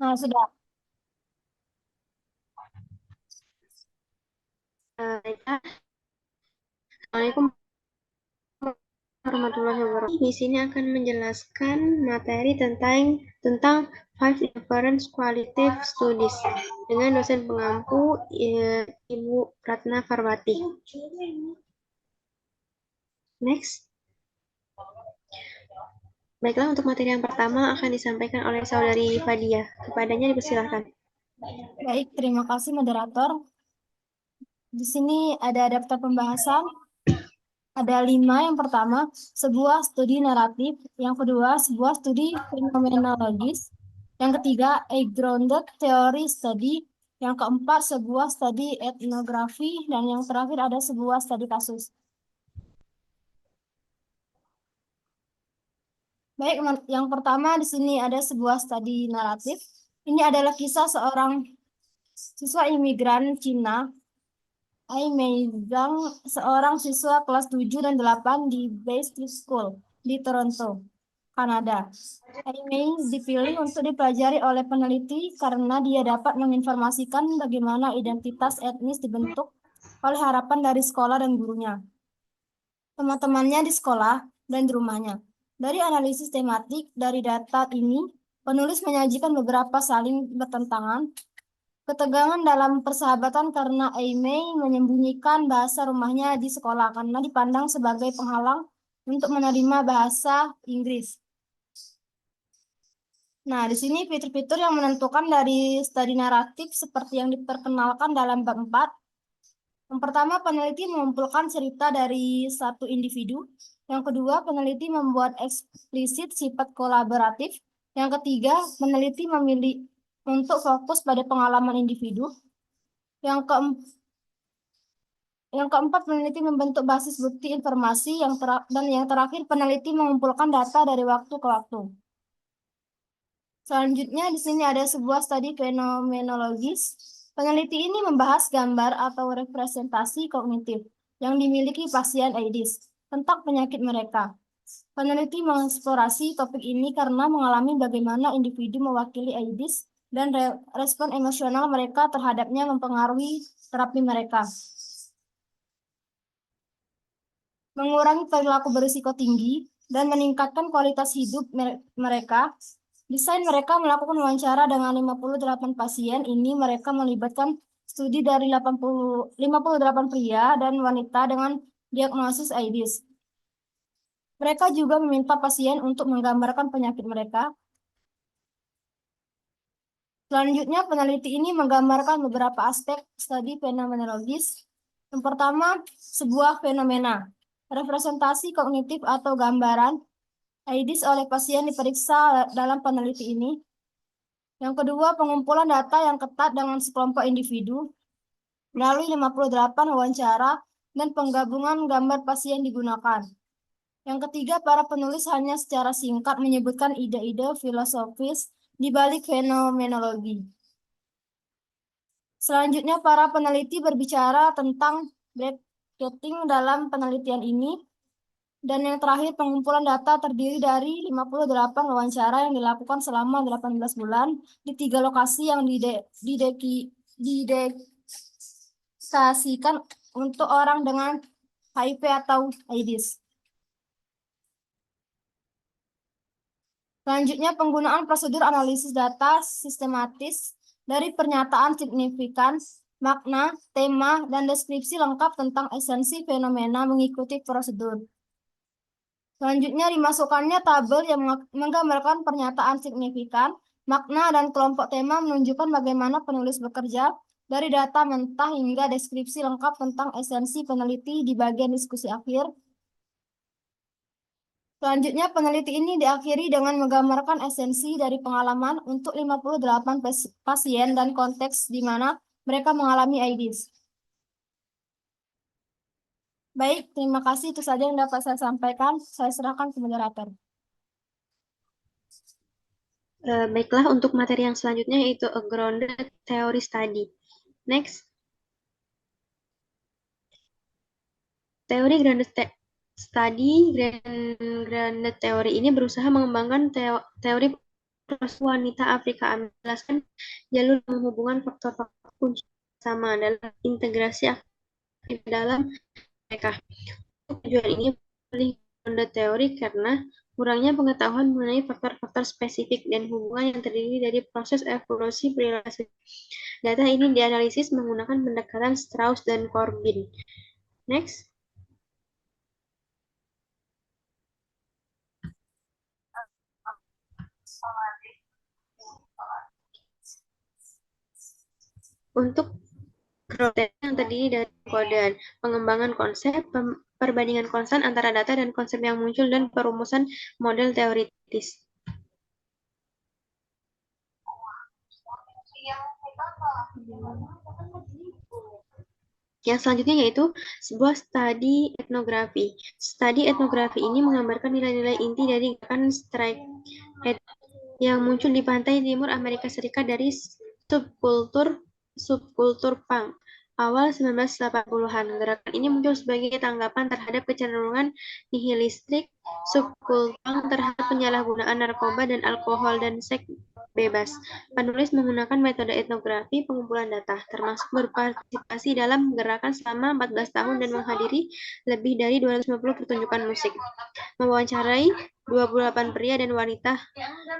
Nah, sudah. Assalamualaikum warahmatullahi wabarakatuh. Di sini akan menjelaskan materi tentang Five Inference Qualitative Studies dengan dosen pengampu Ibu Ratna Farwati. Next. Baiklah, untuk materi yang pertama akan disampaikan oleh saudari Fadia. Kepadanya dipersilahkan. Baik, terima kasih moderator. Di sini ada daftar pembahasan. Ada 5. Yang pertama, sebuah studi naratif. Yang kedua, sebuah studi fenomenologis. Yang ketiga, a grounded theory study. Yang keempat, sebuah studi etnografi. Dan yang terakhir ada sebuah studi kasus. Baik, yang pertama di sini ada sebuah studi naratif. Ini adalah kisah seorang siswa imigran Cina, Ai Mei Zhang, seorang siswa kelas 7 dan 8 di Bayside School di Toronto, Kanada. Ai Mei dipilih untuk dipelajari oleh peneliti karena dia dapat menginformasikan bagaimana identitas etnis dibentuk oleh harapan dari sekolah dan gurunya, teman-temannya di sekolah, dan di rumahnya. Dari analisis tematik dari data ini, penulis menyajikan beberapa saling bertentangan ketegangan dalam persahabatan karena Aimee menyembunyikan bahasa rumahnya di sekolah karena dipandang sebagai penghalang untuk menerima bahasa Inggris. Nah, di sini fitur-fitur yang menentukan dari studi naratif seperti yang diperkenalkan dalam bab 4. Yang pertama, peneliti mengumpulkan cerita dari satu individu. Yang kedua, peneliti membuat eksplisit sifat kolaboratif. Yang ketiga, peneliti memilih untuk fokus pada pengalaman individu. Yang keempat, peneliti membentuk basis bukti informasi. Dan yang terakhir, peneliti mengumpulkan data dari waktu ke waktu. Selanjutnya, di sini ada sebuah studi fenomenologis. Peneliti ini membahas gambar atau representasi kognitif yang dimiliki pasien AIDS tentang penyakit mereka. Peneliti mengeksplorasi topik ini karena mengalami bagaimana individu mewakili AIDS dan respon emosional mereka terhadapnya mempengaruhi terapi mereka. Mengurangi perilaku berisiko tinggi, dan meningkatkan kualitas hidup mereka. Desain mereka melakukan wawancara dengan 58 pasien. Ini mereka melibatkan studi dari 58 pria dan wanita dengan diagnosis AIDS. Mereka juga meminta pasien untuk menggambarkan penyakit mereka. Selanjutnya, peneliti ini menggambarkan beberapa aspek studi fenomenologis. Yang pertama, sebuah fenomena. Representasi kognitif atau gambaran AIDS oleh pasien diperiksa dalam peneliti ini. Yang kedua, pengumpulan data yang ketat dengan sekelompok individu melalui 58 wawancara dan penggabungan gambar pasien digunakan. Yang ketiga, para penulis hanya secara singkat menyebutkan ide-ide filosofis di balik fenomenologi. Selanjutnya, para peneliti berbicara tentang bracketing dalam penelitian ini. Dan yang terakhir, pengumpulan data terdiri dari 58 wawancara yang dilakukan selama 18 bulan di 3 lokasi yang didedikasikan untuk orang dengan HIV atau AIDS. Selanjutnya, penggunaan prosedur analisis data sistematis dari pernyataan signifikan, makna, tema, dan deskripsi lengkap tentang esensi fenomena mengikuti prosedur. Selanjutnya, dimasukkannya tabel yang menggambarkan pernyataan signifikan, makna, dan kelompok tema menunjukkan bagaimana penulis bekerja dari data mentah hingga deskripsi lengkap tentang esensi peneliti di bagian diskusi akhir. Selanjutnya, peneliti ini diakhiri dengan menggambarkan esensi dari pengalaman untuk 58 pasien dan konteks di mana mereka mengalami AIDS. Baik, terima kasih. Itu saja yang dapat saya sampaikan. Saya serahkan ke moderator. Baiklah, untuk materi yang selanjutnya yaitu a grounded theory study. Next. Teori grounded study, grounded theory ini berusaha mengembangkan teori wanita Afrika menjelaskan jalur menghubungkan faktor-faktor kunci sama dalam integrasi aktif dalam mereka. Tujuan ini paling pada teori karena kurangnya pengetahuan mengenai faktor-faktor spesifik dan hubungan yang terdiri dari proses evolusi perilaku. Data ini dianalisis menggunakan pendekatan Strauss dan Corbin. Next. Untuk protein yang terdiri dari kodean, pengembangan konsep, perbandingan konstan antara data dan konsep yang muncul, dan perumusan model teoritis. Yang selanjutnya yaitu sebuah studi etnografi. Studi etnografi ini menggambarkan nilai-nilai inti dari gerakan strike yang muncul di pantai timur Amerika Serikat dari subkultur punk awal 1980-an. Gerakan ini muncul sebagai tanggapan terhadap kecenderungan nihilistik subkultur punk terhadap penyalahgunaan narkoba dan alkohol dan seks bebas. Penulis menggunakan metode etnografi pengumpulan data, termasuk berpartisipasi dalam gerakan selama 14 tahun dan menghadiri lebih dari 250 pertunjukan musik. Mewawancarai 28 pria dan wanita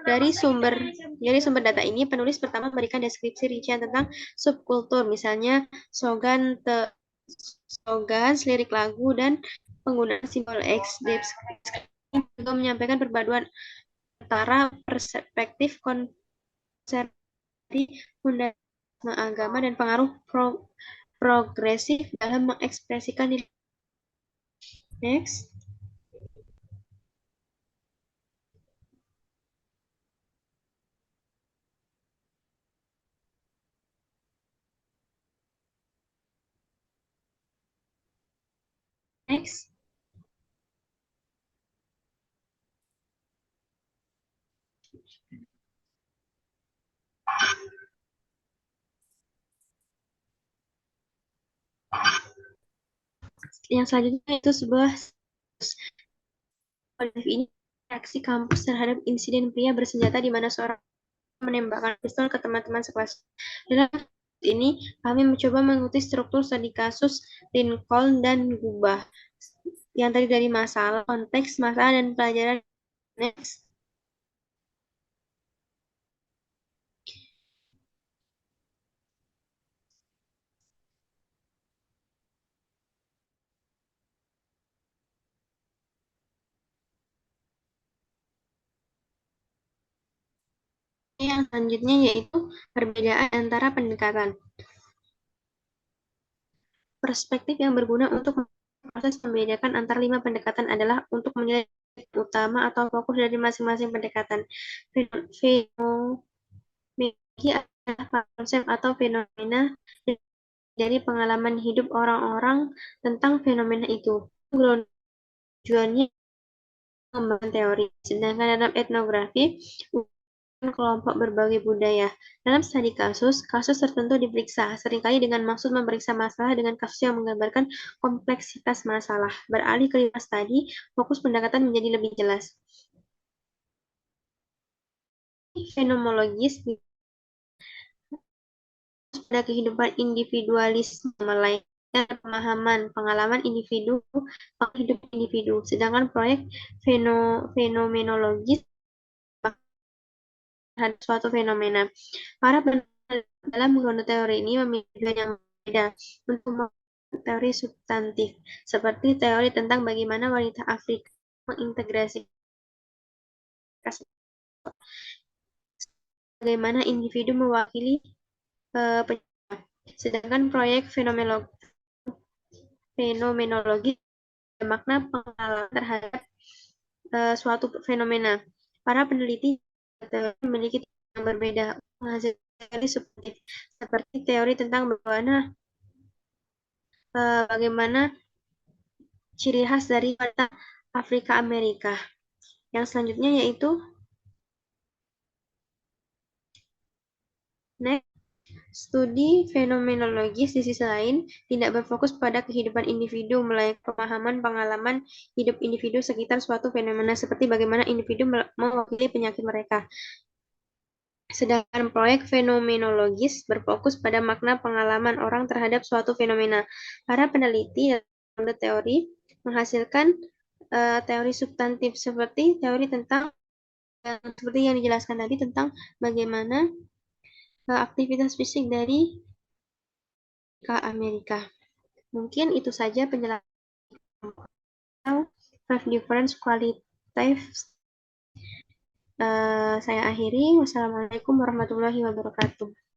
dari sumber data ini, penulis pertama memberikan deskripsi rincian tentang subkultur, misalnya slogan, lirik lagu, dan penggunaan simbol X. Deskripsi juga menyampaikan perpaduan antara perspektif konservatif, fundamentalisme agama, dan pengaruh progresif dalam mengekspresikan diri. Next. Next. Yang selanjutnya itu sebuah ini reaksi kampus terhadap insiden pria bersenjata di mana seorang menembakkan pistol ke teman-teman sekelas. Dalam ini, kami mencoba mengikuti struktur studi kasus Lincoln dan Gubah yang tadi dari masalah, konteks, masalah, dan pelajaran. Next. Yang selanjutnya yaitu perbedaan antara pendekatan. Perspektif yang berguna untuk proses membedakan antara 5 pendekatan adalah untuk menilai utama atau fokus dari masing-masing pendekatan. Fenomenometri adalah konsep atau fenomena dari pengalaman hidup orang-orang tentang fenomena itu. Tujuannya mengembangkan teori. Sedangkan dalam etnografi, kelompok berbagai budaya. Dalam studi kasus, kasus tertentu diperiksa, seringkali dengan maksud memeriksa masalah dengan kasus yang menggambarkan kompleksitas masalah. Beralih ke lima studi, fokus pendekatan menjadi lebih jelas. Fenomenologis pada kehidupan individualisme, melainkan pemahaman, pengalaman individu, hidup individu. Sedangkan proyek fenomenologis terhadap suatu fenomena. Para peneliti dalam menggunakan teori ini memiliki tujuan yang berbeda untuk teori substantif, seperti teori tentang bagaimana wanita Afrika mengintegrasi bagaimana individu mewakili sedangkan proyek fenomenologi makna pengalaman terhadap suatu fenomena. Para peneliti memiliki yang berbeda menghasilkan subjektif, seperti teori tentang bagaimana ciri khas dari wanita Afrika Amerika. Yang selanjutnya yaitu next. Studi fenomenologis di sisi lain tidak berfokus pada kehidupan individu, melainkan pemahaman pengalaman hidup individu sekitar suatu fenomena, seperti bagaimana individu mewakili penyakit mereka. Sedangkan proyek fenomenologis berfokus pada makna pengalaman orang terhadap suatu fenomena. Para peneliti dalam teori menghasilkan teori substantif seperti teori tentang seperti yang dijelaskan tadi tentang bagaimana aktivitas fisik dari Amerika. Mungkin itu saja penjelasan five difference qualitative. Saya akhiri. Wassalamualaikum warahmatullahi wabarakatuh.